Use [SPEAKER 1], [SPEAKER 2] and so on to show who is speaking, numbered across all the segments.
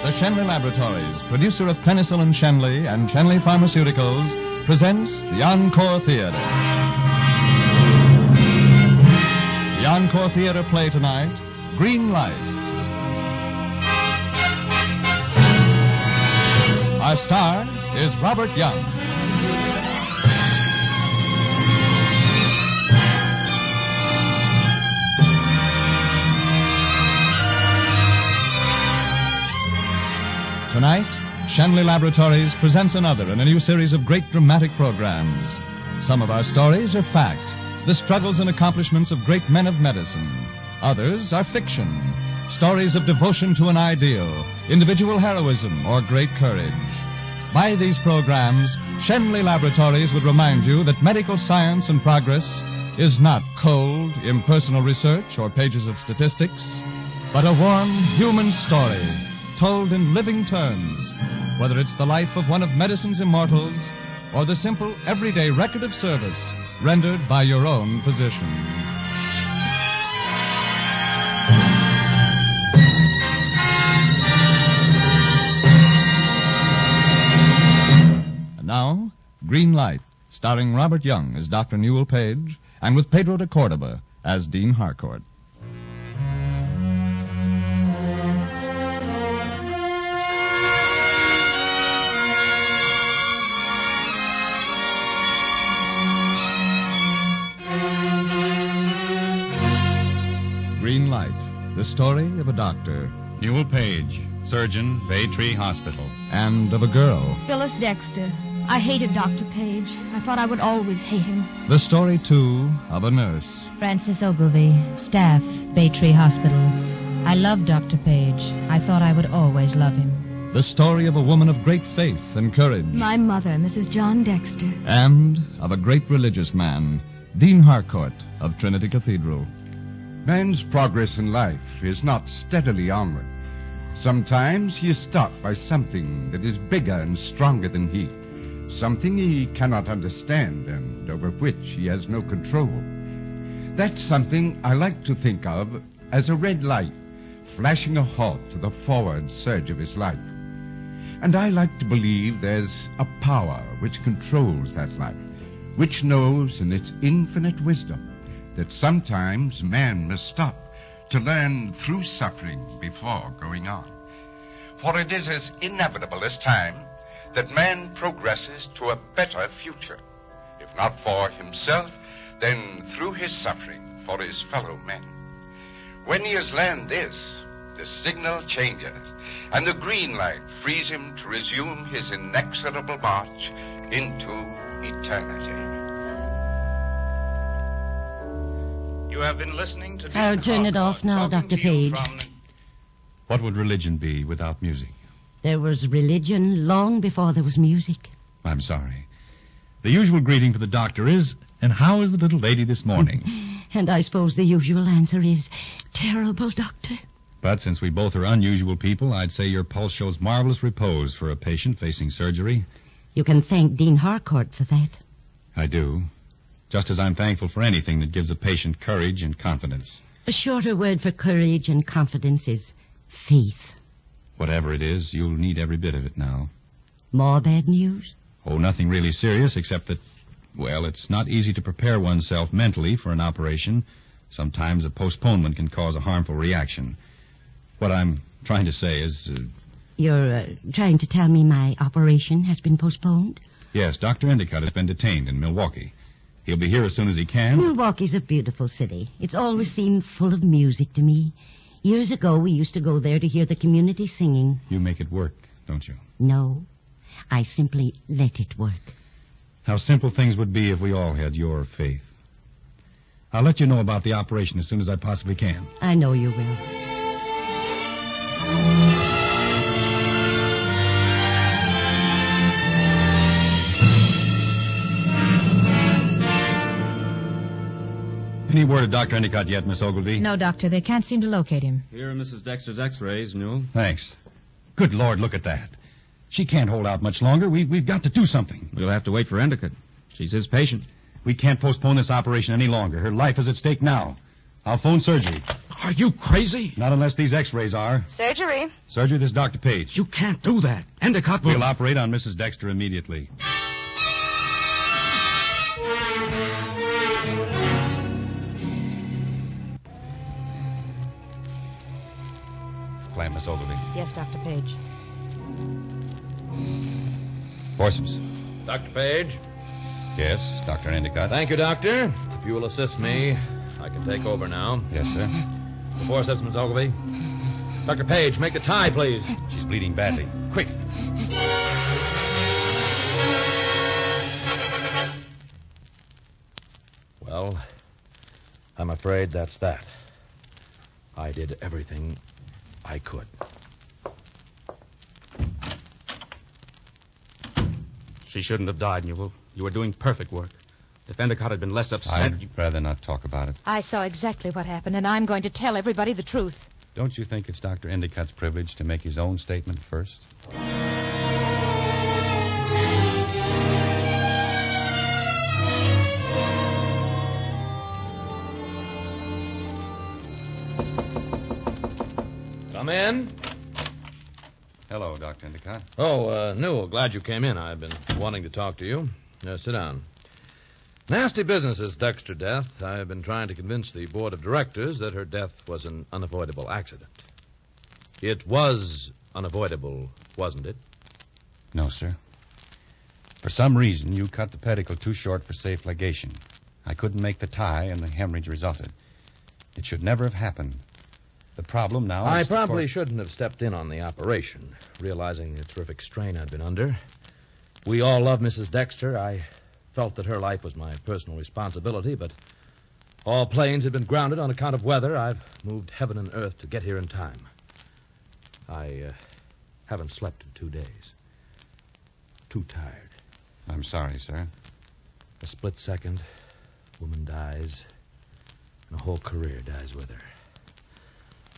[SPEAKER 1] the Shenley Laboratories, producer of Penicillin Shenley and Shenley Pharmaceuticals, presents the Encore Theater. The Encore Theater play tonight, Green Light. Our star is Robert Young. Tonight, Shenley Laboratories presents another in a new series of great dramatic programs. Some of our stories are fact, the struggles and accomplishments of great men of medicine. Others are fiction, stories of devotion to an ideal, individual heroism, or great courage. By these programs, Shenley Laboratories would remind you that medical science and progress is not cold, impersonal research or pages of statistics, but a warm human story told in living terms, whether it's the life of one of medicine's immortals or the simple everyday record of service rendered by your own physician. And now, Green Light, starring Robert Young as Dr. Newell Page and with Pedro de Cordova as Dean Harcourt. Green Light, the story of a doctor.
[SPEAKER 2] Newell Page, surgeon, Bay Tree Hospital.
[SPEAKER 1] And of a girl.
[SPEAKER 3] Phyllis Dexter. I hated Dr. Page. I thought I would always hate him.
[SPEAKER 1] The story, too, of a nurse.
[SPEAKER 4] Frances Ogilvy, staff, Bay Tree Hospital. I love Dr. Page. I thought I would always love him.
[SPEAKER 1] The story of a woman of great faith and courage.
[SPEAKER 3] My mother, Mrs. John Dexter.
[SPEAKER 1] And of a great religious man, Dean Harcourt of Trinity Cathedral.
[SPEAKER 5] Man's progress in life is not steadily onward. Sometimes he is stopped by something that is bigger and stronger than he, something he cannot understand and over which he has no control. That's something I like to think of as a red light flashing a halt to the forward surge of his life. And I like to believe there's a power which controls that life, which knows in its infinite wisdom that sometimes man must stop to learn through suffering before going on. For it is as inevitable as time that man progresses to a better future, if not for himself, then through his suffering for his fellow men. When he has learned this, the signal changes, and the green light frees him to resume his inexorable march into eternity.
[SPEAKER 2] You have been listening to...
[SPEAKER 4] I'll turn it off now, Dr. Page.
[SPEAKER 2] What would religion be without music?
[SPEAKER 4] There was religion long before there was music.
[SPEAKER 2] I'm sorry. The usual greeting for the doctor is, and how is the little lady this morning?
[SPEAKER 4] And I suppose the usual answer is, terrible, Doctor.
[SPEAKER 2] But since we both are unusual people, I'd say your pulse shows marvelous repose for a patient facing surgery.
[SPEAKER 4] You can thank Dean Harcourt for that.
[SPEAKER 2] I do. Just as I'm thankful for anything that gives a patient courage and confidence.
[SPEAKER 4] A shorter word for courage and confidence is faith.
[SPEAKER 2] Whatever it is, you'll need every bit of it now.
[SPEAKER 4] More bad news?
[SPEAKER 2] Oh, nothing really serious, except that, well, it's not easy to prepare oneself mentally for an operation. Sometimes a postponement can cause a harmful reaction. What I'm trying to say is...
[SPEAKER 4] You're trying to tell me my operation has been postponed?
[SPEAKER 2] Yes, Dr. Endicott has been detained in Milwaukee. He'll be here as soon as he can.
[SPEAKER 4] Milwaukee's a beautiful city. It's always seemed full of music to me. Years ago, we used to go there to hear the community singing.
[SPEAKER 2] You make it work, don't you?
[SPEAKER 4] No, I simply let it work.
[SPEAKER 2] How simple things would be if we all had your faith. I'll let you know about the operation as soon as I possibly can.
[SPEAKER 4] I know you will.
[SPEAKER 2] Any word of Dr. Endicott yet, Miss Ogilvy?
[SPEAKER 6] No, Doctor. They can't seem to locate him.
[SPEAKER 7] Here are Mrs. Dexter's x-rays, Newell.
[SPEAKER 2] Thanks. Good Lord, look at that. She can't hold out much longer. We've got to do something.
[SPEAKER 7] We'll have to wait for Endicott. She's his patient.
[SPEAKER 2] We can't postpone this operation any longer. Her life is at stake now. I'll phone surgery.
[SPEAKER 7] Are you crazy?
[SPEAKER 2] Not unless these x-rays are.
[SPEAKER 3] Surgery.
[SPEAKER 2] Surgery, this is Dr. Page.
[SPEAKER 7] You can't do that. Endicott will...
[SPEAKER 2] We'll operate on Mrs. Dexter immediately. Clamp, Miss Ogilvy.
[SPEAKER 6] Yes, Dr. Page.
[SPEAKER 2] Forceps.
[SPEAKER 8] Dr. Page.
[SPEAKER 2] Yes, Dr. Endicott.
[SPEAKER 8] Thank you, Doctor. If you will assist me, I can take over now.
[SPEAKER 2] Yes, sir.
[SPEAKER 8] The forceps, Miss Ogilvy. Dr. Page, make the tie, please.
[SPEAKER 2] She's bleeding badly. Quick.
[SPEAKER 8] Well, I'm afraid that's that. I did everything I could.
[SPEAKER 7] She shouldn't have died, Newell. You were doing perfect work. If Endicott had been less upset...
[SPEAKER 2] I'd rather not talk about it.
[SPEAKER 6] I saw exactly what happened, and I'm going to tell everybody the truth.
[SPEAKER 2] Don't you think it's Dr. Endicott's privilege to make his own statement first?
[SPEAKER 8] Come in.
[SPEAKER 2] Hello, Dr. Endicott.
[SPEAKER 8] Oh, Newell, glad you came in. I've been wanting to talk to you. Sit down. Nasty business is Dexter death. I've been trying to convince the board of directors that her death was an unavoidable accident. It was unavoidable, wasn't it?
[SPEAKER 2] No, sir. For some reason, you cut the pedicle too short for safe ligation. I couldn't make the tie, and the hemorrhage resulted. It should never have happened. The problem now
[SPEAKER 8] I
[SPEAKER 2] is...
[SPEAKER 8] probably shouldn't have stepped in on the operation, realizing the terrific strain I'd been under. We all love Mrs. Dexter. I felt that her life was my personal responsibility, but all planes had been grounded on account of weather. I've moved heaven and earth to get here in time. I haven't slept in 2 days. Too tired.
[SPEAKER 2] I'm sorry, sir.
[SPEAKER 8] A split second, woman dies, and a whole career dies with her.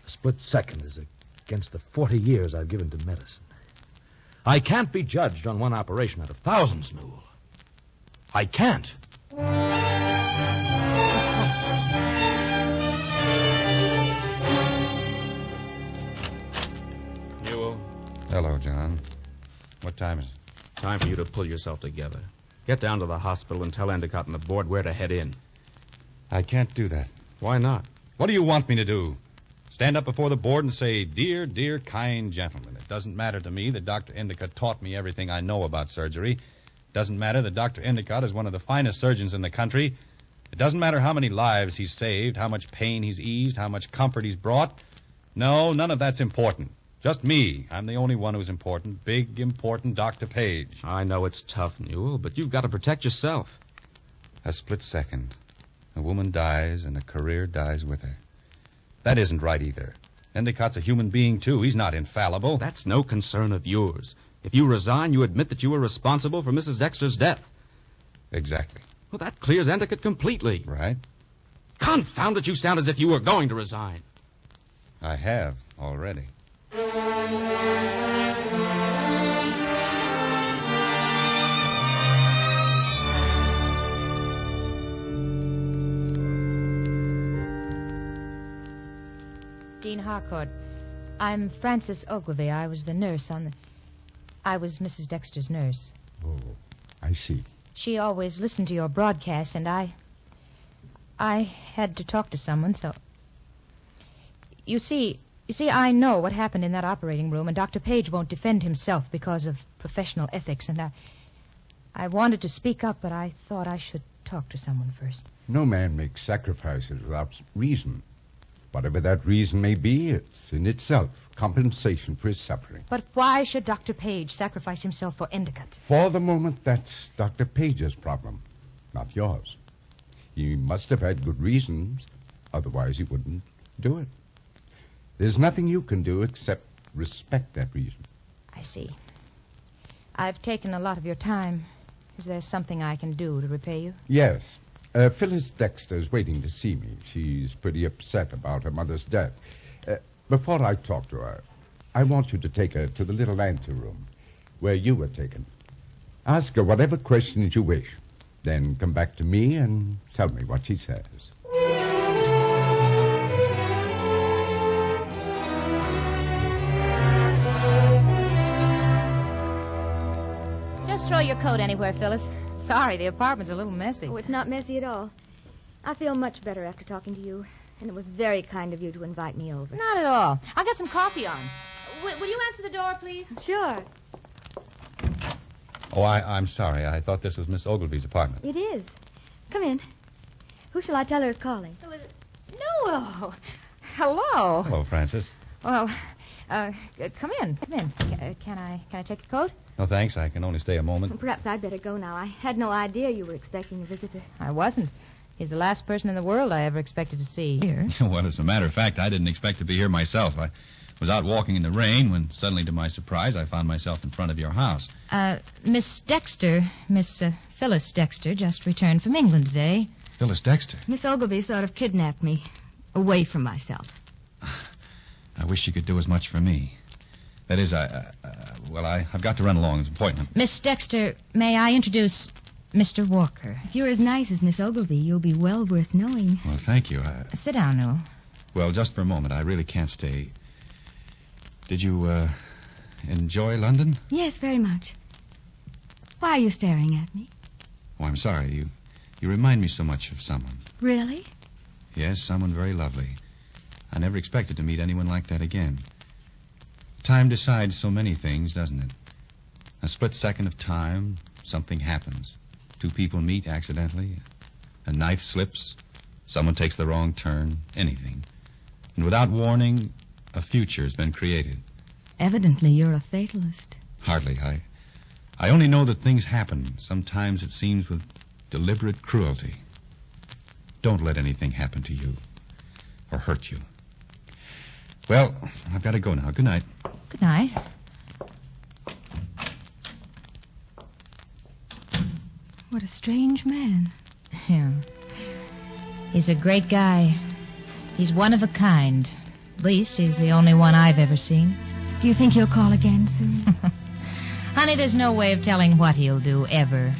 [SPEAKER 8] A split second is against the 40 years I've given to medicine. I can't be judged on one operation out of thousands, Newell. I can't.
[SPEAKER 7] Newell,
[SPEAKER 2] Hello, John. What time is it?
[SPEAKER 7] time for you to pull yourself together. Get down to the hospital and tell Endicott and the board where to head in.
[SPEAKER 2] I can't do that.
[SPEAKER 7] Why not?
[SPEAKER 2] What do you want me to do? Stand up before the board and say, dear, dear, kind gentlemen, it doesn't matter to me that Dr. Endicott taught me everything I know about surgery. It doesn't matter that Dr. Endicott is one of the finest surgeons in the country. It doesn't matter how many lives he's saved, how much pain he's eased, how much comfort he's brought. No, none of that's important. Just me. I'm the only one who's important. Big, important Dr. Page.
[SPEAKER 7] I know it's tough, Newell, but you've got to protect yourself.
[SPEAKER 2] A split second. A woman dies and a career dies with her. That isn't right either. Endicott's a human being, too. He's not infallible.
[SPEAKER 7] That's no concern of yours. If you resign, you admit that you were responsible for Mrs. Dexter's death.
[SPEAKER 2] Exactly.
[SPEAKER 7] Well, that clears Endicott completely.
[SPEAKER 2] Right?
[SPEAKER 7] Confound it, you sound as if you were going to resign.
[SPEAKER 2] I have already.
[SPEAKER 6] Dean Harcourt. I'm Frances Ogilvy. I was the nurse on the... I was Mrs. Dexter's nurse.
[SPEAKER 5] Oh, I see.
[SPEAKER 6] She always listened to your broadcasts, and I had to talk to someone, so... You see, I know what happened in that operating room, and Dr. Page won't defend himself because of professional ethics, and I wanted to speak up, but I thought I should talk to someone first.
[SPEAKER 5] No man makes sacrifices without reason. Whatever that reason may be, it's in itself compensation for his suffering.
[SPEAKER 6] But why should Dr. Page sacrifice himself for Endicott?
[SPEAKER 5] For the moment, that's Dr. Page's problem, not yours. He must have had good reasons, otherwise he wouldn't do it. There's nothing you can do except respect that reason.
[SPEAKER 6] I see. I've taken a lot of your time. Is there something I can do to repay you?
[SPEAKER 5] Yes. Phyllis Dexter's waiting to see me. She's pretty upset about her mother's death. Before I talk to her, I want you to take her to the little anteroom where you were taken. Ask her whatever questions you wish. Then come back to me and tell me what she says.
[SPEAKER 6] throw your coat anywhere, Phyllis. Sorry, the apartment's a little messy.
[SPEAKER 9] Oh, it's not messy at all. I feel much better after talking to you. And it was very kind of you to invite me over.
[SPEAKER 6] Not at all. I'll get some coffee on. Will you answer the door, please?
[SPEAKER 9] Sure.
[SPEAKER 2] Oh, I'm sorry. I thought this was Miss Ogilvy's apartment.
[SPEAKER 9] It is. Come in. Who shall I tell her is calling?
[SPEAKER 6] No. Hello.
[SPEAKER 2] Hello, Francis.
[SPEAKER 6] Well, come in. Can I take your coat?
[SPEAKER 2] No, thanks. I can only stay a moment.
[SPEAKER 9] Perhaps I'd better go now. I had no idea you were expecting a visitor.
[SPEAKER 6] I wasn't. He's the last person in the world I ever expected to see here.
[SPEAKER 2] Well, as a matter of fact, I didn't expect to be here myself. I was out walking in the rain when suddenly, to my surprise, I found myself in front of your house.
[SPEAKER 6] Miss Phyllis Dexter just returned from England today.
[SPEAKER 2] Phyllis Dexter?
[SPEAKER 9] Miss Ogilvy sort of kidnapped me away from myself.
[SPEAKER 2] I wish you could do as much for me. That is, I've got to run along. It's an appointment.
[SPEAKER 6] Miss Dexter, may I introduce Mr. Walker?
[SPEAKER 9] If you're as nice as Miss Ogilvy, you'll be well worth knowing.
[SPEAKER 2] Well, thank you.
[SPEAKER 6] Sit down, Newell.
[SPEAKER 2] Well, just for a moment. I really can't stay. Did you, enjoy London?
[SPEAKER 9] Yes, very much. Why are you staring at me?
[SPEAKER 2] Oh, I'm sorry. You remind me so much of someone.
[SPEAKER 9] Really?
[SPEAKER 2] Yes, someone very lovely. I never expected to meet anyone like that again. Time decides so many things, doesn't it? A split second of time, something happens. Two people meet accidentally. A knife slips. Someone takes the wrong turn. Anything. And without warning, a future has been created.
[SPEAKER 9] Evidently, you're a fatalist.
[SPEAKER 2] Hardly. I only know that things happen. Sometimes it seems with deliberate cruelty. Don't let anything happen to you or hurt you. Well, I've got to go now. Good night.
[SPEAKER 6] Good night.
[SPEAKER 9] What a strange man.
[SPEAKER 6] Yeah. He's a great guy. He's one of a kind. At least he's the only one I've ever seen.
[SPEAKER 9] Do you think he'll call again soon?
[SPEAKER 6] Honey, there's no way of telling what he'll do, ever.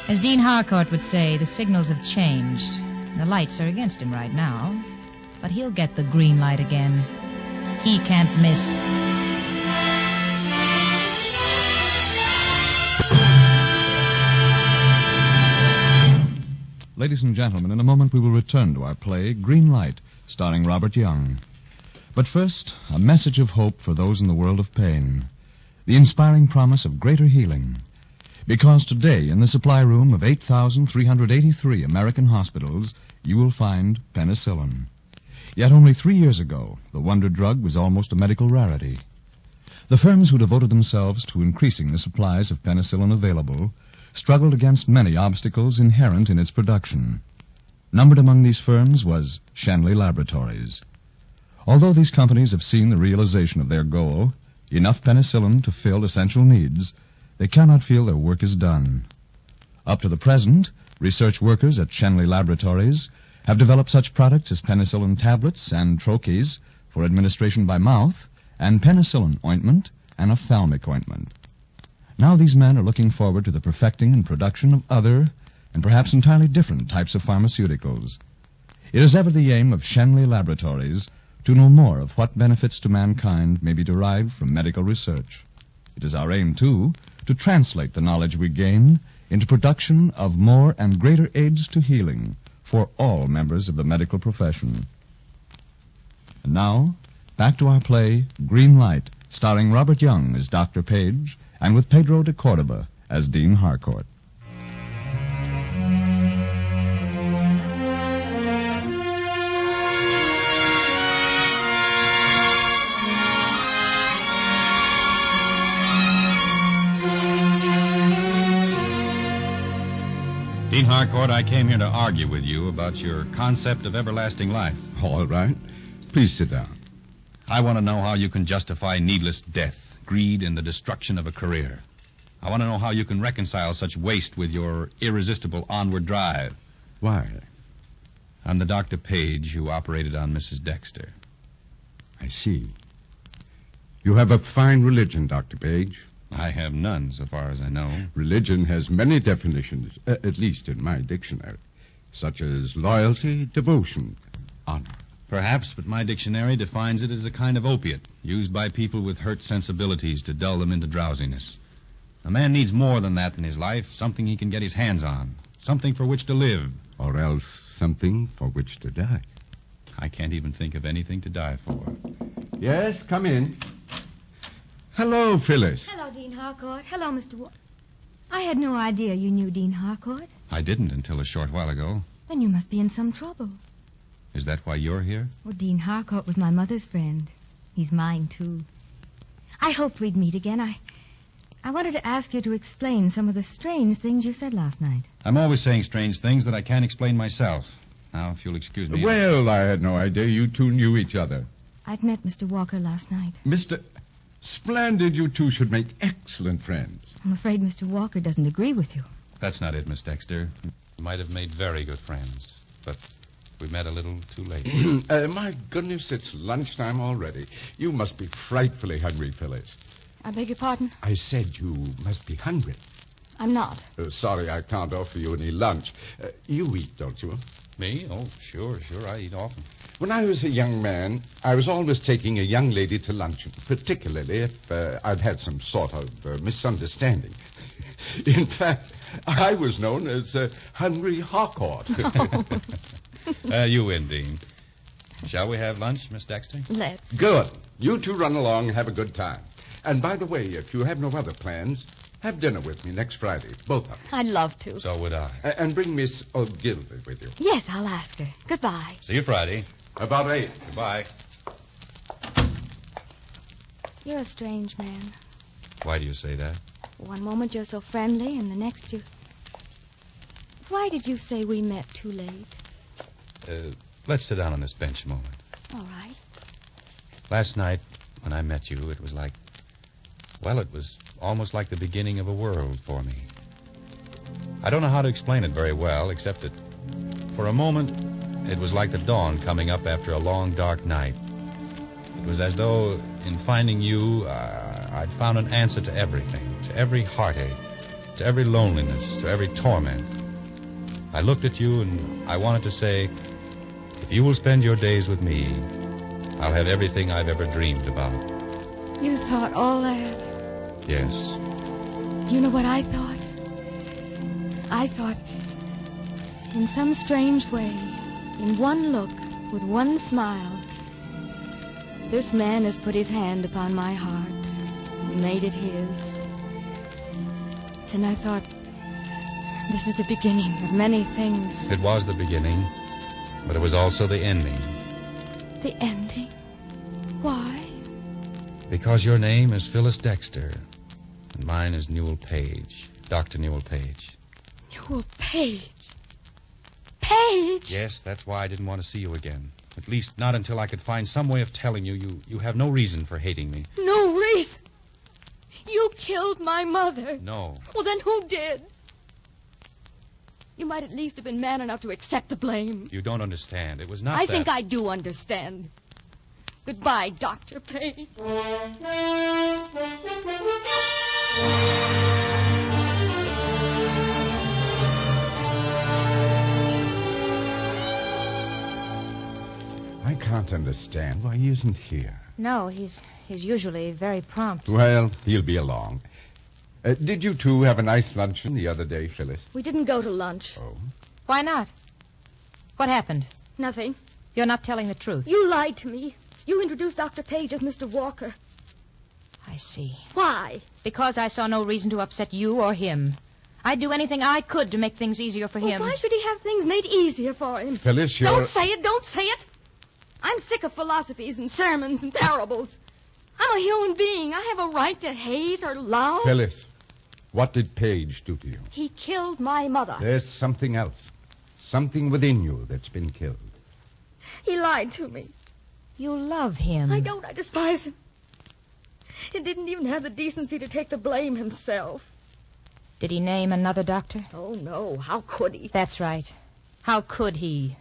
[SPEAKER 6] As Dean Harcourt would say, the signals have changed. The lights are against him right now. But he'll get the green light again. He can't miss.
[SPEAKER 1] Ladies and gentlemen, in a moment we will return to our play, Green Light, starring Robert Young. But first, a message of hope for those in the world of pain. The inspiring promise of greater healing. Because today, in the supply room of 8,383 American hospitals, you will find penicillin. Yet only 3 years ago, the wonder drug was almost a medical rarity. The firms who devoted themselves to increasing the supplies of penicillin available struggled against many obstacles inherent in its production. Numbered among these firms was Shanley Laboratories. Although these companies have seen the realization of their goal, enough penicillin to fill essential needs, they cannot feel their work is done. Up to the present, research workers at Shanley Laboratories have developed such products as penicillin tablets and troches for administration by mouth, and penicillin ointment and ophthalmic ointment. Now these men are looking forward to the perfecting and production of other and perhaps entirely different types of pharmaceuticals. It is ever the aim of Shanley Laboratories to know more of what benefits to mankind may be derived from medical research. It is our aim, too, to translate the knowledge we gain into production of more and greater aids to healing for all members of the medical profession. And now, back to our play, Green Light, starring Robert Young as Dr. Page and with Pedro de Cordova as Dean Harcourt.
[SPEAKER 2] Dean Harcourt, I came here to argue with you about your concept of everlasting life.
[SPEAKER 5] All right. Please sit down.
[SPEAKER 2] I want to know how you can justify needless death, greed, and the destruction of a career. I want to know how you can reconcile such waste with your irresistible onward drive.
[SPEAKER 5] Why?
[SPEAKER 2] I'm the Dr. Page who operated on Mrs. Dexter.
[SPEAKER 5] I see. You have a fine religion, Dr. Page.
[SPEAKER 2] I have none, so far as I know.
[SPEAKER 5] Religion has many definitions, at least in my dictionary, such as loyalty, devotion, honor.
[SPEAKER 2] Perhaps, but my dictionary defines it as a kind of opiate used by people with hurt sensibilities to dull them into drowsiness. A man needs more than that in his life, something he can get his hands on, something for which to live.
[SPEAKER 5] Or else something for which to die.
[SPEAKER 2] I can't even think of anything to die for.
[SPEAKER 5] Yes, come in. Hello, Phyllis.
[SPEAKER 9] Hello, Dean Harcourt. Hello, Mr. I had no idea you knew Dean Harcourt.
[SPEAKER 2] I didn't until a short while ago.
[SPEAKER 9] Then you must be in some trouble.
[SPEAKER 2] Is that why you're here?
[SPEAKER 9] Well, Dean Harcourt was my mother's friend. He's mine, too. I hoped we'd meet again. I wanted to ask you to explain some of the strange things you said last night.
[SPEAKER 2] I'm always saying strange things that I can't explain myself. Now, if you'll excuse me...
[SPEAKER 5] Well, I had no idea you two knew each other.
[SPEAKER 9] I'd met Mr. Walker last night.
[SPEAKER 5] Mr. Splendid, you two should make excellent friends.
[SPEAKER 9] I'm afraid Mr. Walker doesn't agree with you.
[SPEAKER 2] That's not it, Miss Dexter. We might have made very good friends, but we met a little too late.
[SPEAKER 5] My goodness, it's lunchtime already. You must be frightfully hungry, Phyllis.
[SPEAKER 9] I beg your pardon?
[SPEAKER 5] I said you must be hungry.
[SPEAKER 9] I'm not.
[SPEAKER 5] Sorry, I can't offer you any lunch. You eat, don't you?
[SPEAKER 2] Me? Oh, sure, I eat often.
[SPEAKER 5] When I was a young man, I was always taking a young lady to luncheon, particularly if I'd had some sort of misunderstanding. In fact, I was known as Hungry Harcourt.
[SPEAKER 2] You win, Dean. Shall we have lunch, Miss Dexter?
[SPEAKER 9] Let's.
[SPEAKER 5] Good. You two run along and have a good time. And by the way, if you have no other plans, have dinner with me next Friday, both of you.
[SPEAKER 9] I'd love to.
[SPEAKER 2] So would I.
[SPEAKER 5] And bring Miss O'Gilvy with you.
[SPEAKER 9] Yes, I'll ask her. Goodbye.
[SPEAKER 2] See you Friday.
[SPEAKER 5] About 8.
[SPEAKER 2] Goodbye.
[SPEAKER 9] You're a strange man.
[SPEAKER 2] Why do you say that?
[SPEAKER 9] One moment you're so friendly, and the next you... Why did you say we met too late?
[SPEAKER 2] Let's sit down on this bench a moment.
[SPEAKER 9] All right.
[SPEAKER 2] Last night, when I met you, it was like... Well, it was almost like the beginning of a world for me. I don't know how to explain it very well, except that for a moment, it was like the dawn coming up after a long, dark night. It was as though, in finding you, I'd found an answer to everything, to every heartache, to every loneliness, to every torment. I looked at you and I wanted to say, if you will spend your days with me, I'll have everything I've ever dreamed about.
[SPEAKER 9] You thought all that?
[SPEAKER 2] Yes.
[SPEAKER 9] You know what I thought? I thought, in some strange way, in one look, with one smile, this man has put his hand upon my heart and made it his. And I thought, this is the beginning of many things.
[SPEAKER 2] It was the beginning, but it was also the ending.
[SPEAKER 9] The ending? Why?
[SPEAKER 2] Because your name is Phyllis Dexter, and mine is Newell Page, Dr. Newell Page.
[SPEAKER 9] Newell Page? Page?
[SPEAKER 2] Yes, that's why I didn't want to see you again. At least not until I could find some way of telling you have no reason for hating me.
[SPEAKER 9] No reason? You killed my mother.
[SPEAKER 2] No.
[SPEAKER 9] Well, then who did? You might at least have been man enough to accept the blame.
[SPEAKER 2] You don't understand. It was not
[SPEAKER 9] I
[SPEAKER 2] that.
[SPEAKER 9] think I do understand. Goodbye, Dr. Page.
[SPEAKER 5] I can't understand why he isn't here.
[SPEAKER 6] No, he's usually very prompt.
[SPEAKER 5] Well, he'll be along. Did you two have a nice luncheon the other day, Phyllis?
[SPEAKER 9] We didn't go to lunch.
[SPEAKER 5] Oh?
[SPEAKER 6] Why not? What happened?
[SPEAKER 9] Nothing.
[SPEAKER 6] You're not telling the truth.
[SPEAKER 9] You lied to me. You introduced Dr. Page as Mr. Walker.
[SPEAKER 6] I see.
[SPEAKER 9] Why?
[SPEAKER 6] Because I saw no reason to upset you or him. I'd do anything I could to make things easier for him.
[SPEAKER 9] Why should he have things made easier for him?
[SPEAKER 5] Phyllis, you're...
[SPEAKER 9] Don't say it, don't say it. I'm sick of philosophies and sermons and parables. I'm a human being. I have a right to hate or love.
[SPEAKER 5] Phyllis, what did Page do to you?
[SPEAKER 9] He killed my mother.
[SPEAKER 5] There's something else. Something within you that's been killed.
[SPEAKER 9] He lied to me.
[SPEAKER 6] You love him.
[SPEAKER 9] I don't. I despise him. He didn't even have the decency to take the blame himself.
[SPEAKER 6] Did he name another doctor?
[SPEAKER 9] Oh, no. How could he?
[SPEAKER 6] That's right. How could he?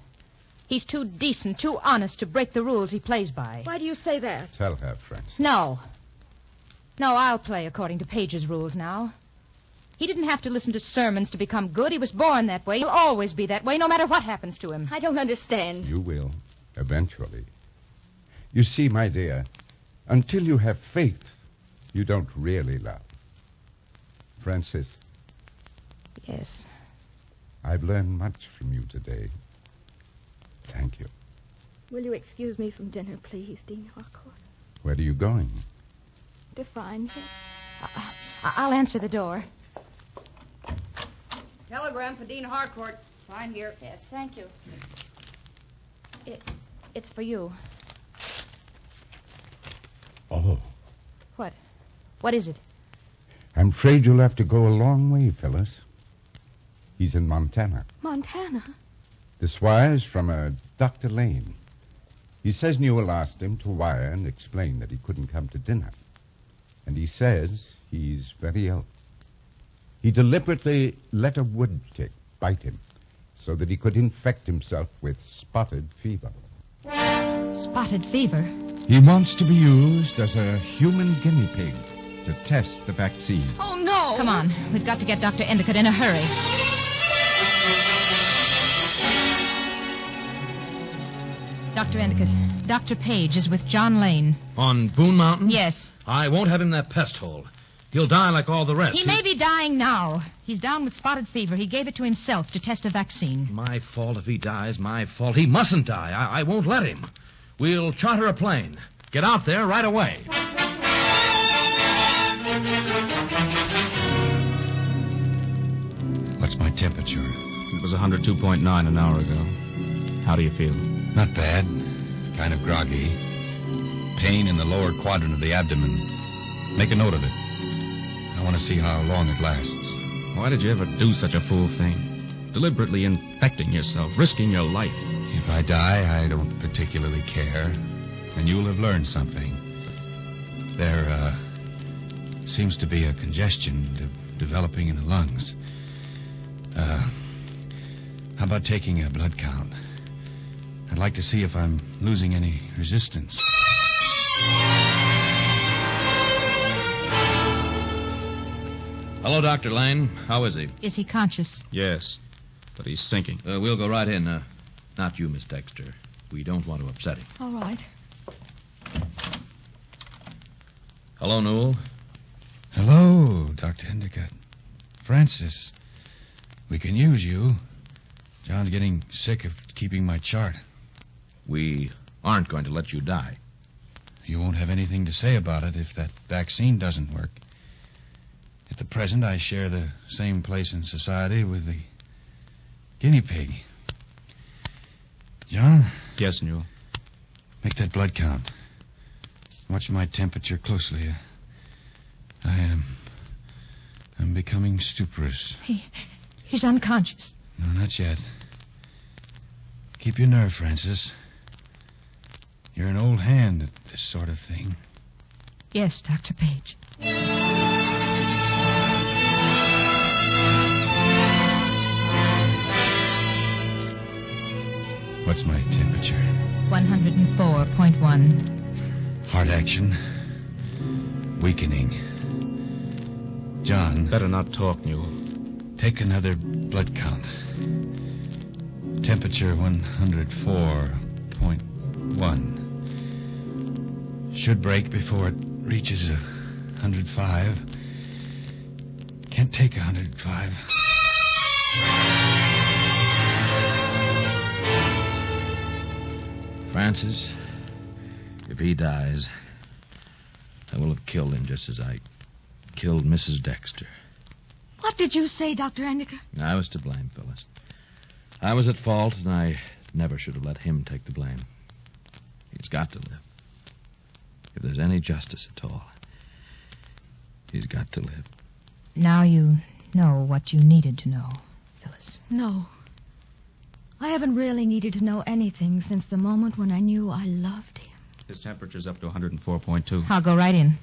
[SPEAKER 6] He's too decent, too honest to break the rules he plays by.
[SPEAKER 9] Why do you say that?
[SPEAKER 5] Tell her, Francis.
[SPEAKER 6] No. No, I'll play according to Page's rules now. He didn't have to listen to sermons to become good. He was born that way. He'll always be that way, no matter what happens to him.
[SPEAKER 9] I don't understand.
[SPEAKER 5] You will, eventually. You see, my dear, until you have faith, you don't really love. Francis,
[SPEAKER 6] Yes.
[SPEAKER 5] I've learned much from you today. Thank you.
[SPEAKER 9] Will you excuse me from dinner, please, Dean Harcourt?
[SPEAKER 5] Where are you going?
[SPEAKER 9] To find him.
[SPEAKER 6] I'll answer the door.
[SPEAKER 10] Telegram for Dean Harcourt. Sign here.
[SPEAKER 6] Yes, thank you. It's for you.
[SPEAKER 5] Oh.
[SPEAKER 6] What? What is it?
[SPEAKER 5] I'm afraid you'll have to go a long way, Phyllis. He's in Montana.
[SPEAKER 9] Montana?
[SPEAKER 5] This wire's from Dr. Lane. He says Newell asked him to wire and explain that he couldn't come to dinner. And he says he's very ill. He deliberately let a wood tick bite him so that he could infect himself with spotted fever.
[SPEAKER 6] Spotted fever?
[SPEAKER 5] He wants to be used as a human guinea pig to test the vaccine.
[SPEAKER 9] Oh, no.
[SPEAKER 6] Come on. We've got to get Dr. Endicott in a hurry. Dr. Endicott, Dr. Page is with John Lane.
[SPEAKER 8] On Boone Mountain?
[SPEAKER 6] Yes.
[SPEAKER 8] I won't have him in that pest hole. He'll die like all the rest.
[SPEAKER 6] He may be dying now. He's down with spotted fever. He gave it to himself to test a vaccine.
[SPEAKER 8] My fault if he dies, my fault. He mustn't die. I won't let him. We'll charter a plane. Get out there right away.
[SPEAKER 2] What's my temperature?
[SPEAKER 7] It was 102.9 an hour ago. How do you feel?
[SPEAKER 2] Not bad. Kind of groggy. Pain in the lower quadrant of the abdomen. Make a note of it. I want to see how long it lasts.
[SPEAKER 7] Why did you ever do such a fool thing? Deliberately infecting yourself, risking your life.
[SPEAKER 2] If I die, I don't particularly care. And you'll have learned something. There, seems to be a congestion developing in the lungs. How about taking a blood count? I'd like to see if I'm losing any resistance.
[SPEAKER 8] Hello, Dr. Lane. How is he?
[SPEAKER 6] Is he conscious?
[SPEAKER 7] Yes, but he's sinking.
[SPEAKER 8] We'll go right in. Not you, Miss Dexter. We don't want to upset him.
[SPEAKER 9] All right.
[SPEAKER 8] Hello, Newell.
[SPEAKER 2] Hello, Dr. Endicott. Francis, we can use you. John's getting sick of keeping my chart.
[SPEAKER 8] We aren't going to let you die.
[SPEAKER 2] You won't have anything to say about it if that vaccine doesn't work. At the present, I share the same place in society with the guinea pig. John?
[SPEAKER 7] Yes, Newell.
[SPEAKER 2] Make that blood count. Watch my temperature closely. I'm becoming stuporous.
[SPEAKER 6] He's unconscious.
[SPEAKER 2] No, not yet. Keep your nerve, Francis. You're an old hand at this sort of thing.
[SPEAKER 6] Yes, Dr. Page.
[SPEAKER 2] What's my temperature?
[SPEAKER 6] 104.1.
[SPEAKER 2] Heart action. Weakening. John.
[SPEAKER 7] Better not talk, Newell.
[SPEAKER 2] Take another blood count. Temperature 104.1. Should break before it reaches 105. Can't take 105.
[SPEAKER 8] Francis, if he dies, I will have killed him just as I killed Mrs. Dexter.
[SPEAKER 9] What did you say, Dr. Endicott?
[SPEAKER 8] I was to blame, Phyllis. I was at fault, and I never should have let him take the blame. He's got to live. If there's any justice at all, he's got to live.
[SPEAKER 6] Now you know what you needed to know, Phyllis.
[SPEAKER 9] No. I haven't really needed to know anything since the moment when I knew I loved him.
[SPEAKER 7] His temperature's up to 104.2.
[SPEAKER 6] I'll go right in.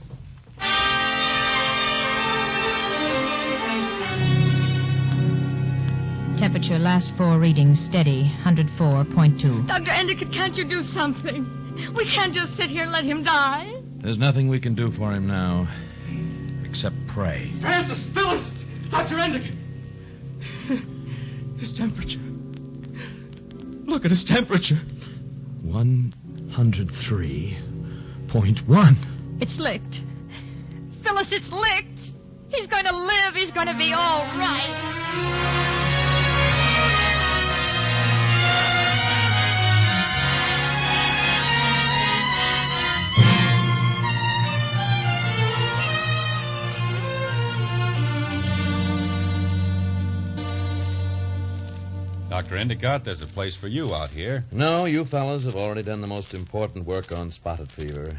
[SPEAKER 6] Temperature, last 4 readings, steady, 104.2.
[SPEAKER 9] Dr. Endicott, can't you do something? We can't just sit here and let him die.
[SPEAKER 8] There's nothing we can do for him now, except pray.
[SPEAKER 11] Francis, Phyllis, Dr. Endicott. His temperature. Look at his temperature.
[SPEAKER 8] 103.1.
[SPEAKER 6] It's licked. Phyllis, it's licked.
[SPEAKER 3] He's going to live. He's going to be all right.
[SPEAKER 2] Dr. Endicott, there's a place for you out here.
[SPEAKER 8] No, you fellas have already done the most important work on spotted fever.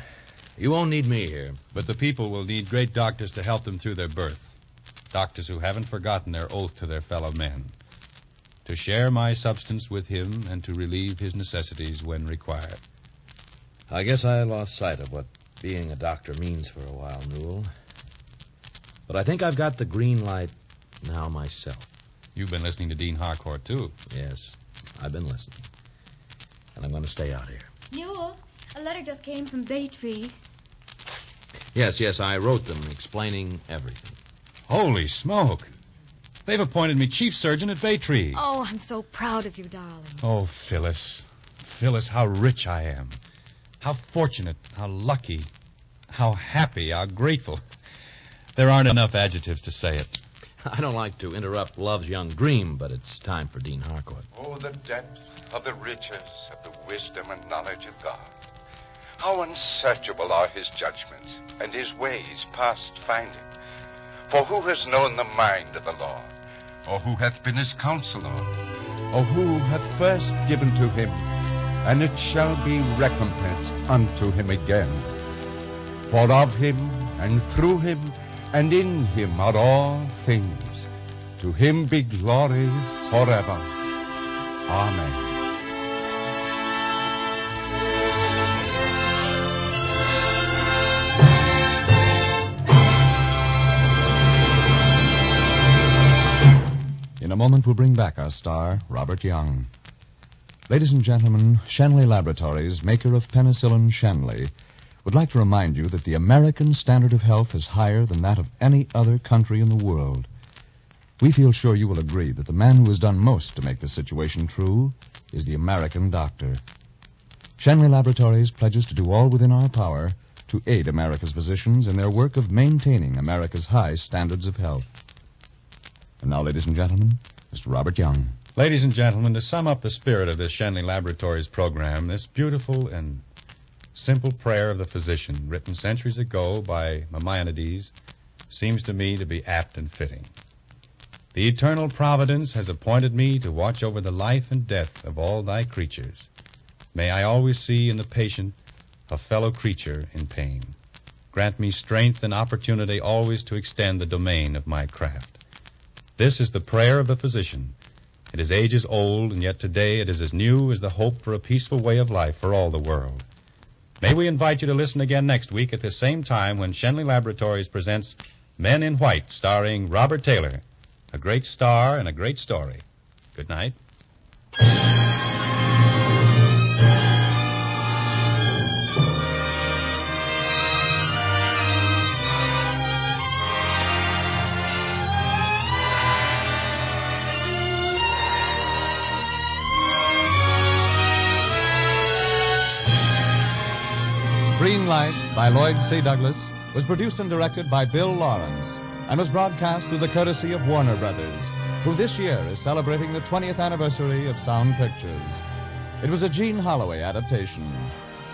[SPEAKER 8] You won't need me here.
[SPEAKER 2] But the people will need great doctors to help them through their birth. Doctors who haven't forgotten their oath to their fellow men. To share my substance with him and to relieve his necessities when required.
[SPEAKER 8] I guess I lost sight of what being a doctor means for a while, Newell. But I think I've got the green light now myself.
[SPEAKER 2] You've been listening to Dean Harcourt, too.
[SPEAKER 8] Yes, I've been listening. And I'm going to stay out here.
[SPEAKER 9] Newell, a letter just came from Baytree.
[SPEAKER 8] Yes, I wrote them explaining everything.
[SPEAKER 2] Holy smoke. They've appointed me chief surgeon at Baytree.
[SPEAKER 9] Oh, I'm so proud of you, darling.
[SPEAKER 2] Oh, Phyllis. Phyllis, how rich I am. How fortunate, how lucky, how happy, how grateful. There aren't enough adjectives to say it.
[SPEAKER 8] I don't like to interrupt love's young dream, but it's time for Dean Harcourt.
[SPEAKER 5] Oh, the depth of the riches of the wisdom and knowledge of God. How unsearchable are his judgments, and his ways past finding. For who has known the mind of the Lord? Or who hath been his counselor? Or who hath first given to him, and it shall be recompensed unto him again? For of him, and through him, and in him are all things. To him be glory forever. Amen.
[SPEAKER 1] In a moment, we'll bring back our star, Robert Young. Ladies and gentlemen, Shanley Laboratories, maker of penicillin Shanley, would like to remind you that the American standard of health is higher than that of any other country in the world. We feel sure you will agree that the man who has done most to make this situation true is the American doctor. Shanley Laboratories pledges to do all within our power to aid America's physicians in their work of maintaining America's high standards of health. And now, ladies and gentlemen, Mr. Robert Young.
[SPEAKER 2] Ladies and gentlemen, to sum up the spirit of this Shanley Laboratories program, this beautiful and simple prayer of the physician, written centuries ago by Maimonides, seems to me to be apt and fitting. The eternal providence has appointed me to watch over the life and death of all thy creatures. May I always see in the patient a fellow creature in pain. Grant me strength and opportunity always to extend the domain of my craft. This is the prayer of the physician. It is ages old, and yet today it is as new as the hope for a peaceful way of life for all the world. May we invite you to listen again next week at the same time when Shanley Laboratories presents Men in White, starring Robert Taylor. A great star and a great story. Good night.
[SPEAKER 1] Green Light by Lloyd C. Douglas was produced and directed by Bill Lawrence and was broadcast through the courtesy of Warner Brothers, who this year is celebrating the 20th anniversary of Sound Pictures. It was a Gene Holloway adaptation.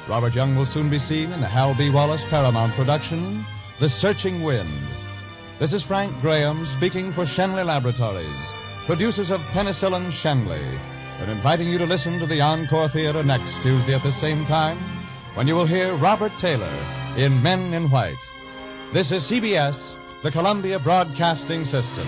[SPEAKER 1] Robert Young will soon be seen in the Hal B. Wallace Paramount production, The Searching Wind. This is Frank Graham speaking for Shanley Laboratories, producers of Penicillin Shanley, and inviting you to listen to the Encore Theater next Tuesday at the same time, when you will hear Robert Taylor in Men in White. This is CBS, the Columbia Broadcasting System.